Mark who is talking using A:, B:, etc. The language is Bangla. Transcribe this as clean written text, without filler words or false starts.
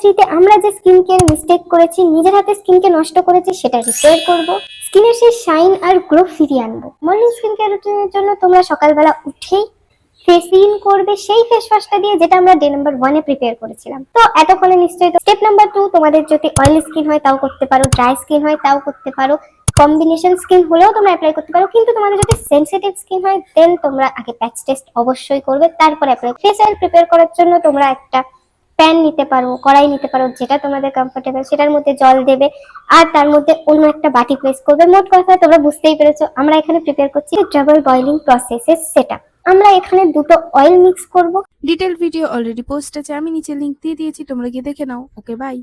A: 3 তে আমরা যে স্কিন কেয়ার মিস্টেক করেছি, নিজের হাতে স্কিনকে নষ্ট করেছি, সেটা রিপেয়ার করব। স্কিনের সেই শাইন আর গ্লো ফিরিয়ে আনবো। মর্নিং স্কিন কেয়ার রুটিনের জন্য তোমরা সকালবেলা উঠেই ফেস ইন করবে সেই ফেস ওয়াশটা দিয়ে, যেটা আমরা ডে নাম্বার 1 এ প্রিপেয়ার করেছিলাম। তো এতক্ষণে নিশ্চয়ই স্টেপ নাম্বার 2, তোমাদের যদি অয়েলি স্কিন হয় তাও করতে পারো, ড্রাই স্কিন হয় তাও করতে পারো, কম্বিনেশন স্কিন হলেও তোমরা অ্যাপ্লাই করতে পারো। কিন্তু তোমাদের যদি সেনসিটিভ স্কিন হয় দেন তোমরা আগে প্যাচ টেস্ট অবশ্যই করবে, তারপর অ্যাপ্লাই। ফেস অয়েল প্রিপেয়ার করার জন্য তোমরা একটা প্যান নিতে পারো, কড়াই নিতে পারো, যেটা তোমাদের কমফোর্টেবল। সেটার মধ্যে জল দেবে আর তার মধ্যে অন্য একটা বাটি প্লেস করবে। মোট কথা তোমরা বুঝতেই পেরেছো, আমরা এখানে প্রিপেয়ার করছি ডাবল বয়লিং প্রসেসের সেটআপ। আমরা এখানে দুটো অয়েল মিক্স করব।
B: ডিটেল ভিডিও অলরেডি পোস্ট আছে, আমি নিচে লিংক দিয়ে দিয়েছি, তোমরা গিয়ে দেখে নাও। ওকে, বাই।